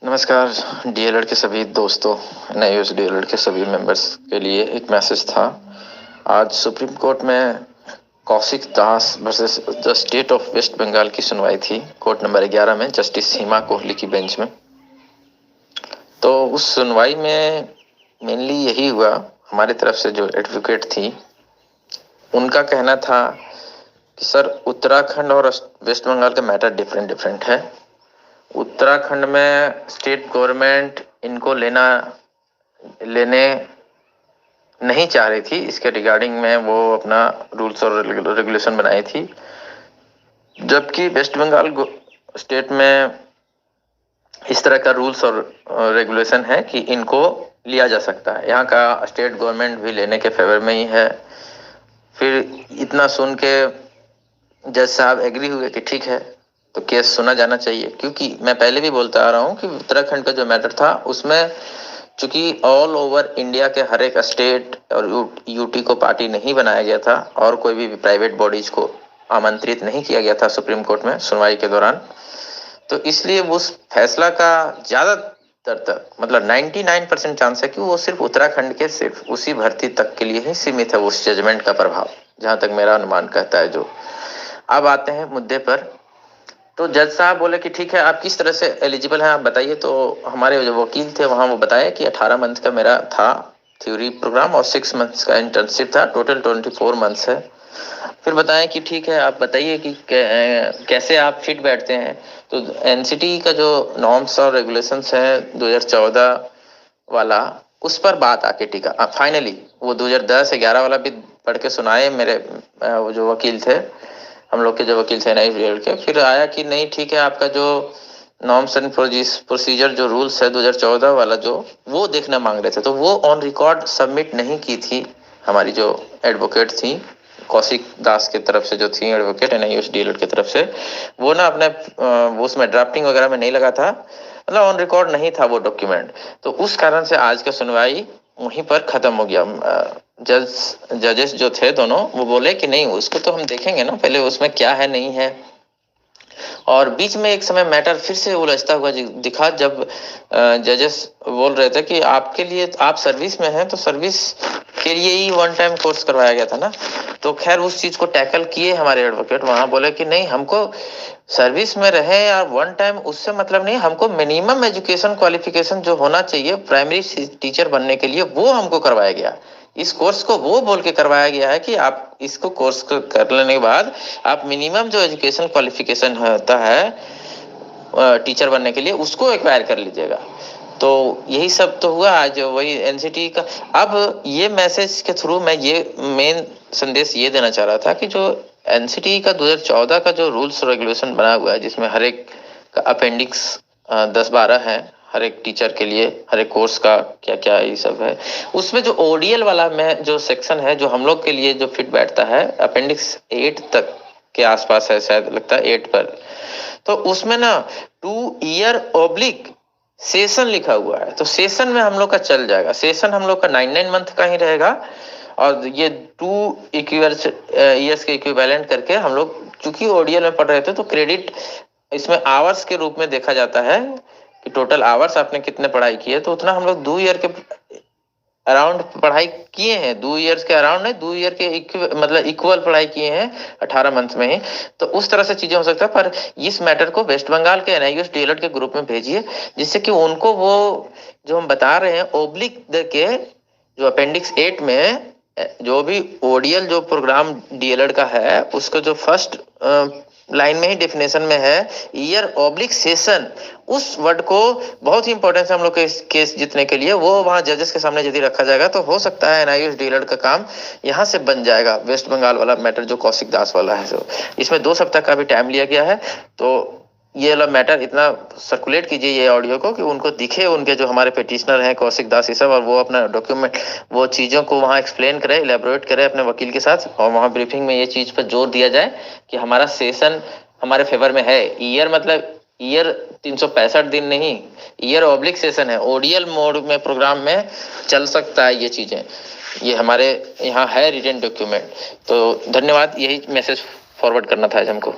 नमस्कार डीएलएड के सभी दोस्तों, नए डीएलएड के सभी मेंबर्स के लिए एक मैसेज था। आज सुप्रीम कोर्ट में Kaushik Das versus the state of West Bengal की सुनवाई थी, कोर्ट नंबर 11 में, जस्टिस सीमा कोहली की बेंच में। तो उस सुनवाई में मेनली यही हुआ, हमारी तरफ से जो एडवोकेट थी उनका कहना था कि सर उत्तराखंड और वेस्ट बंगाल का मैटर डिफरेंट है। उत्तराखंड में स्टेट गवर्नमेंट इनको लेने नहीं चाह रही थी, इसके रिगार्डिंग में वो अपना रूल्स और रेगुलेशन बनाई थी, जबकि वेस्ट बंगाल स्टेट में इस तरह का रूल्स और रेगुलेशन है कि इनको लिया जा सकता है। यहाँ का स्टेट गवर्नमेंट भी लेने के फेवर में ही है। फिर इतना सुन के जज साहब एग्री हुए कि ठीक है, तो केस सुना जाना चाहिए। क्योंकि मैं पहले भी बोलता आ रहा हूँ कि उत्तराखंड का जो मैटर था उसमें चूंकि ऑल ओवर इंडिया के हर एक स्टेट और यूटी को पार्टी नहीं बनाया गया था और कोई भी प्राइवेट बॉडीज को आमंत्रित नहीं किया गया था सुप्रीम कोर्ट में सुनवाई के दौरान, तो इसलिए उस फैसला का ज्यादातर तक मतलब 99% चांस है कि वो सिर्फ उत्तराखंड के सिर्फ उसी भर्ती तक के लिए ही सीमित है, उस जजमेंट का प्रभाव, जहां तक मेरा अनुमान कहता है। जो अब आते हैं मुद्दे पर, तो जज साहब बोले कि ठीक है, आप किस तरह से एलिजिबल हैं आप बताइए। तो हमारे जो वकील थे वहां वो बताया कि 18 मंथ का मेरा था थ्योरी प्रोग्राम और 6 मंथ्स का इंटर्नशिप था, टोटल 24 मंथ्स है। फिर बताएं कि ठीक है, आप बताइए कि कैसे आप फिट बैठते हैं। तो एनसीटी का जो नॉर्म्स और रेगुलेशंस है 2014 वाला, उस पर बात आके टिका। फाइनली वो 2010-11 वाला भी पढ़ के सुनाए मेरे वो जो वकील थे, हम लोग के जो वकील थे नई के। फिर आया कि नहीं ठीक है, आपका जो नॉर्म्स एंड प्रोसीजर जो रूल्स है 2014 वाला जो वो देखना मांग रहे थे, तो वो ऑन रिकॉर्ड सबमिट नहीं की थी हमारी जो एडवोकेट थी कौशिक दास की तरफ से, जो थी एडवोकेट एनआईयूएस डीएलएड की तरफ से, वो ना अपने वो उसमें ड्राफ्टिंग वगैरह में नहीं लगा था, मतलब ऑन रिकॉर्ड नहीं था वो डॉक्यूमेंट। तो उस कारण से आज का सुनवाई वहीं पर खत्म हो गया। जजेस जो थे दोनों वो बोले कि नहीं, उसको तो हम देखेंगे ना पहले उसमें क्या है नहीं है। और बीच में एक समय मैटर फिर से उलझता हुआ दिखा, जब जजेस बोल रहे थे कि आपके लिए, आप सर्विस में हैं तो सर्विस के लिए ही वन टाइम कोर्स करवाया गया था ना। तो खैर उस चीज को टैकल किए हमारे एडवोकेट, वहां बोले कि नहीं, हमको सर्विस में रहे या वन टाइम उससे मतलब नहीं, हमको मिनिमम एजुकेशन क्वालिफिकेशन जो होना चाहिए प्राइमरी टीचर बनने के लिए वो हमको करवाया गया। इस कोर्स को वो बोल के करवाया गया है कि आप इसको कोर्स को कर लेने के बाद आप मिनिमम जो एजुकेशन क्वालिफिकेशन होता है टीचर बनने के लिए उसको एक्वायर कर लीजिएगा। तो यही सब तो हुआ आज वही एनसीटी का। अब ये मैसेज के थ्रू मैं ये मेन संदेश ये देना चाह रहा था कि जो एनसीटी का 2014 का जो रूल्स रेगुलेशन बना हुआ है, जिसमें हर एक का अपेंडिक्स 10-12 है, हर एक टीचर के लिए हर एक कोर्स का क्या क्या ये सब है, उसमें जो ओडीएल वाला में जो सेक्शन है जो हम लोग के लिए जो फिट बैठता है, अपेंडिक्स 8 तक के आसपास है, शायद लगता है 8 पर। तो उसमें ना 2 ईयर ऑब्लिक सेशन लिखा हुआ है, तो सेशन में हम लोग का चल जाएगा। सेशन हम लोग का 9 मंथ का ही रहेगा और ये 2 ईयर्स के इक्विवेलेंट करके हम लोग, चूंकि ओडीएल में पढ़ रहे थे तो क्रेडिट इसमें आवर्स के रूप में देखा जाता है कि टोटल आवर्स आपने कितने पढ़ाई की है, तो उतना हम लोग 2 ईयर के अराउंड पढ़ाई किए हैं। 2 ईयर्स के अराउंड नहीं, 2 ईयर के मतलब इक्वल पढ़ाई किए हैं 18 मंथ में ही। तो उस तरह से चीजें हो सकता है। पर इस मैटर को वेस्ट बंगाल के एनआईयूएस डीएलएड के ग्रुप में भेजिए, जिससे कि उनको वो जो हम बता रहे हैं ओब्लिक के जो अपेंडिक्स 8 में जो भी ओडीएल जो प्रोग्राम डीएलएड का है उसको जो फर्स्ट लाइन में ही डेफिनेशन में है ईयर ऑब्लिक सेशन, उस वर्ड को बहुत ही इंपॉर्टेंस है हम लोग के इस केस जीतने के लिए। वो वहां जजेस के सामने यदि रखा जाएगा तो हो सकता है एनआईयूएस डीएलएड का काम यहां से बन जाएगा। वेस्ट बंगाल वाला मैटर जो कौशिक दास वाला है, तो इसमें 2 सप्ताह का भी टाइम लिया गया है। तो ये वाला मैटर इतना सर्कुलेट कीजिए ये ऑडियो को कि उनको दिखे, उनके जो हमारे पिटिशनर हैं कौशिक दास ये सब, और वो अपना डॉक्यूमेंट वो चीजों को वहां एक्सप्लेन करे, इलेबोरेट करे अपने वकील के साथ, और वहां ब्रीफिंग में ये चीज पर जोर दिया जाए कि हमारा सेशन हमारे फेवर में है। ईयर मतलब ईयर 365 दिन नहीं, ईयर ऑब्लिक सेशन है, ओडीएल मोड में प्रोग्राम में चल सकता है ये चीजें, ये हमारे यहाँ है रिटन डॉक्यूमेंट। तो धन्यवाद, यही मैसेज फॉरवर्ड करना था आज हमको।